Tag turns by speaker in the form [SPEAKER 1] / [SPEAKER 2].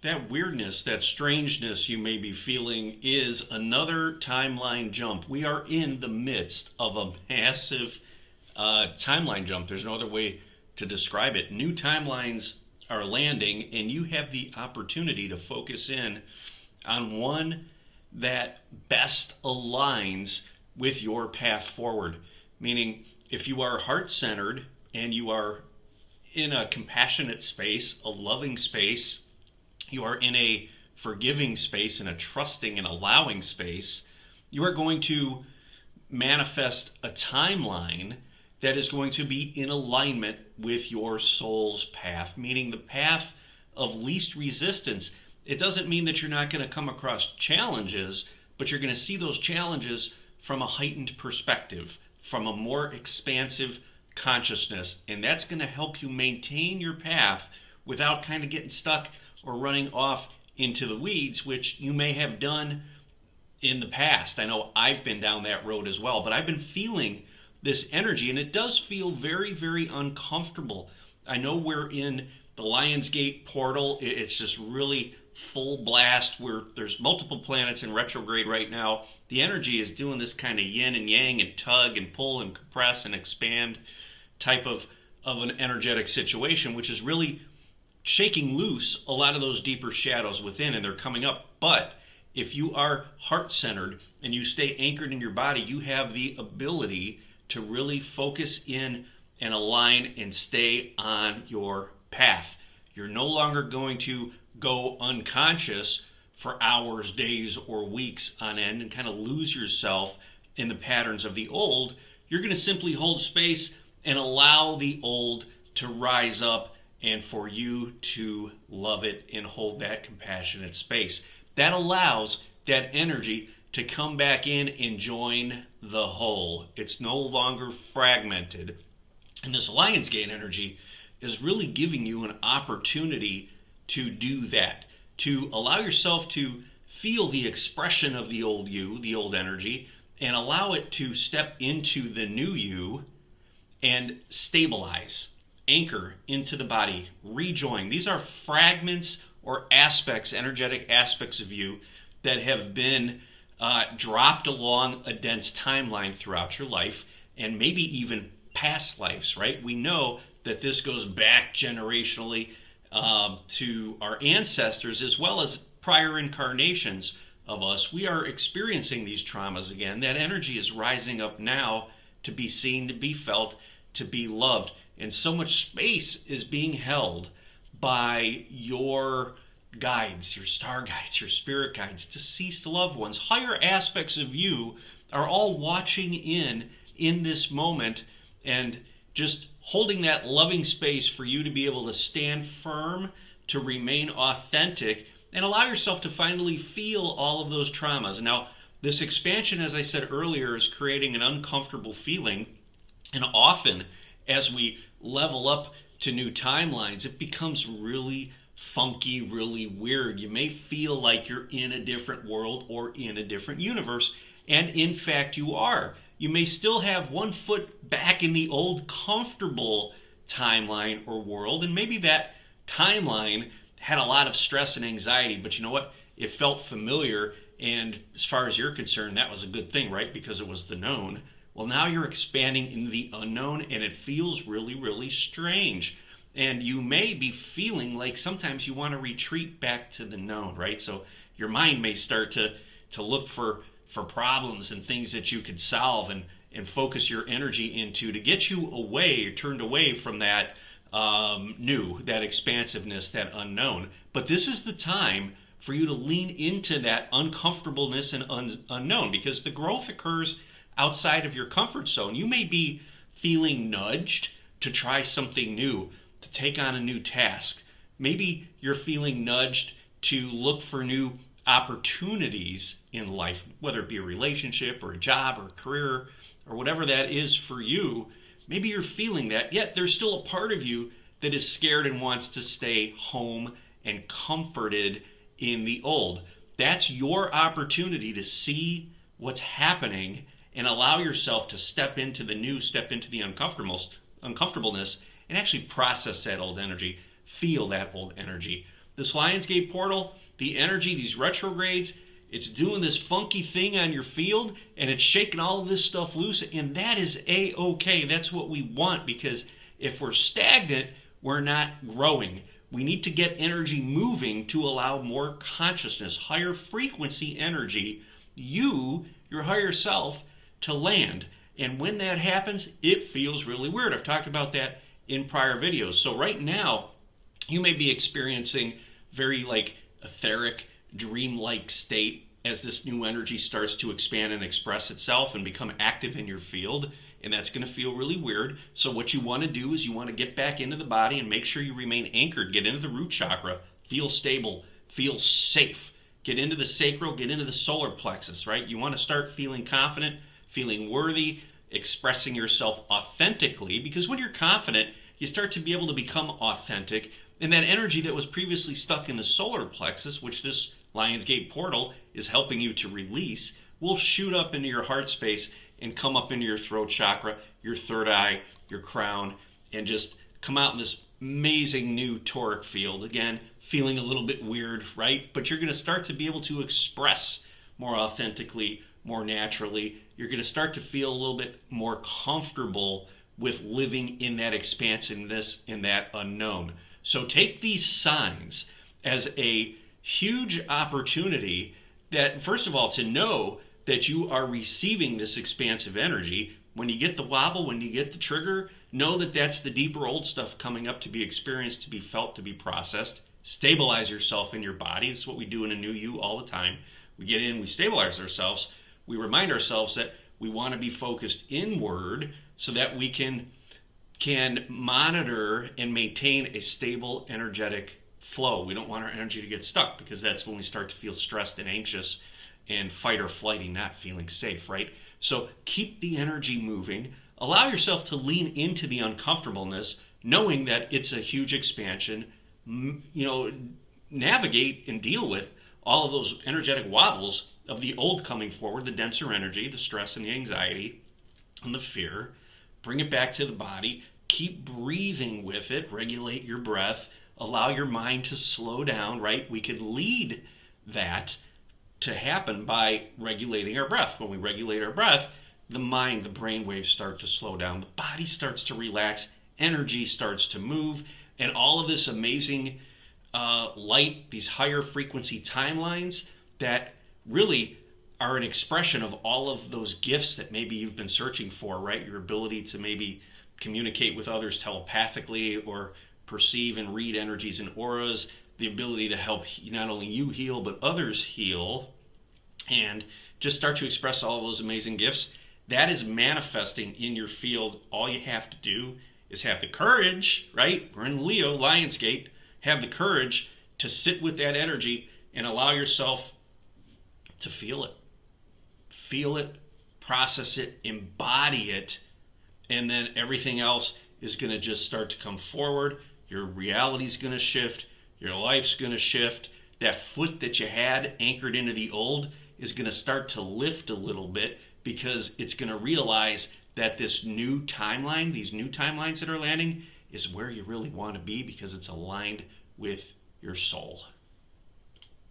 [SPEAKER 1] That weirdness, that strangeness you may be feeling is another timeline jump. We are in the midst of a massive timeline jump. There's no other way to describe it. New timelines are landing, and you have the opportunity to focus in on one that best aligns with your path forward. Meaning, if you are heart centered and you are in a compassionate space, a loving space, you are in a forgiving space, in a trusting and allowing space, you are going to manifest a timeline that is going to be in alignment with your soul's path, meaning the path of least resistance. It doesn't mean that you're not going to come across challenges, but you're going to see those challenges from a heightened perspective, from a more expansive consciousness. And that's going to help you maintain your path without kind of getting stuck or running off into the weeds, which you may have done in the past. I know I've been down that road as well, but I've been feeling this energy, and it does feel very, very uncomfortable. I know we're in the Lionsgate portal. It's just really full blast where there's multiple planets in retrograde right now. The energy is doing this kind of yin and yang and tug and pull and compress and expand type of an energetic situation, which is really shaking loose a lot of those deeper shadows within, and they're coming up. But if you are heart-centered and you stay anchored in your body, you have the ability to really focus in and align and stay on your path. You're no longer going to go unconscious for hours, days, or weeks on end and kind of lose yourself in the patterns of the old. You're going to simply hold space and allow the old to rise up and for you to love it and hold that compassionate space. That allows that energy to come back in and join the whole. It's no longer fragmented. And this Lionsgate energy is really giving you an opportunity to do that, to allow yourself to feel the expression of the old you, the old energy, and allow it to step into the new you and stabilize, anchor into the body, rejoin. These are fragments or aspects, energetic aspects of you that have been dropped along a dense timeline throughout your life, and maybe even past lives, right? We know that this goes back generationally to our ancestors as well as prior incarnations of us. We are experiencing these traumas again. That energy is rising up now to be seen, to be felt, to be loved. And so much space is being held by your guides, your star guides, your spirit guides, deceased loved ones. Higher aspects of you are all watching in this moment and just holding that loving space for you to be able to stand firm, to remain authentic, and allow yourself to finally feel all of those traumas. Now, this expansion, as I said earlier, is creating an uncomfortable feeling, and often as we level up to new timelines, it becomes really funky, really weird. You may feel like you're in a different world or in a different universe, and in fact you are. You may still have one foot back in the old comfortable timeline or world, and maybe that timeline had a lot of stress and anxiety, but you know what? It felt familiar, and as far as you're concerned, that was a good thing, right? Because it was the known. Well, now you're expanding into the unknown, and it feels really, really strange. And you may be feeling like sometimes you want to retreat back to the known, right? So your mind may start to look for problems and things that you could solve and focus your energy into to get you away, turned away from that new, that expansiveness, that unknown. But this is the time for you to lean into that uncomfortableness and unknown, because the growth occurs outside of your comfort zone. You may be feeling nudged to try something new, to take on a new task. Maybe you're feeling nudged to look for new opportunities in life, whether it be a relationship or a job or a career or whatever that is for you. Maybe you're feeling that, yet there's still a part of you that is scared and wants to stay home and comforted in the old. That's your opportunity to see what's happening and allow yourself to step into the new, step into the uncomfortableness, and actually process that old energy, feel that old energy. This Lionsgate portal, the energy, these retrogrades, it's doing this funky thing on your field, and it's shaking all of this stuff loose, and that is A-okay. That's what we want, because if we're stagnant, we're not growing. We need to get energy moving to allow more consciousness, higher frequency energy, your higher self, to land. And when that happens, it feels really weird. I've talked about that in prior videos. So right now, you may be experiencing very etheric, dreamlike state as this new energy starts to expand and express itself and become active in your field. And that's going to feel really weird. So what you want to do is you want to get back into the body and make sure you remain anchored. Get into the root chakra. Feel stable. Feel safe. Get into the sacral. Get into the solar plexus, right? You want to start feeling confident, feeling worthy, expressing yourself authentically. Because when you're confident, you start to be able to become authentic. And that energy that was previously stuck in the solar plexus, which this Lionsgate portal is helping you to release, will shoot up into your heart space and come up into your throat chakra, your third eye, your crown, and just come out in this amazing new toric field. Again, feeling a little bit weird, right? But you're going to start to be able to express more authentically, more naturally. You're going to start to feel a little bit more comfortable with living in that expansiveness, in that unknown. So take these signs as a huge opportunity that, first of all, to know that you are receiving this expansive energy. When you get the wobble, when you get the trigger, know that that's the deeper old stuff coming up to be experienced, to be felt, to be processed. Stabilize yourself in your body. This is what we do in a new you all the time. We get in, we stabilize ourselves. We remind ourselves that we want to be focused inward so that we can monitor and maintain a stable, energetic flow. We don't want our energy to get stuck, because that's when we start to feel stressed and anxious and fight or flighty, not feeling safe, right? So keep the energy moving. Allow yourself to lean into the uncomfortableness, knowing that it's a huge expansion. Navigate and deal with all of those energetic wobbles of the old coming forward, the denser energy, the stress and the anxiety and the fear. Bring it back to the body. Keep breathing with it. Regulate your breath. Allow your mind to slow down, right? We could lead that to happen by regulating our breath. When we regulate our breath, the mind, the brain waves start to slow down. The body starts to relax. Energy starts to move. And all of this amazing light, these higher frequency timelines that really are an expression of all of those gifts that maybe you've been searching for, right? Your ability to maybe communicate with others telepathically or perceive and read energies and auras, the ability to help not only you heal, but others heal, and just start to express all of those amazing gifts. That is manifesting in your field. All you have to do is have the courage, right? We're in Leo, Lionsgate. Have the courage to sit with that energy and allow yourself to feel it. Feel it, process it, embody it, and then everything else is going to just start to come forward. Your reality's going to shift. Your life's going to shift. That foot that you had anchored into the old is going to start to lift a little bit, because it's going to realize that this new timeline, these new timelines that are landing, is where you really want to be, because it's aligned with your soul.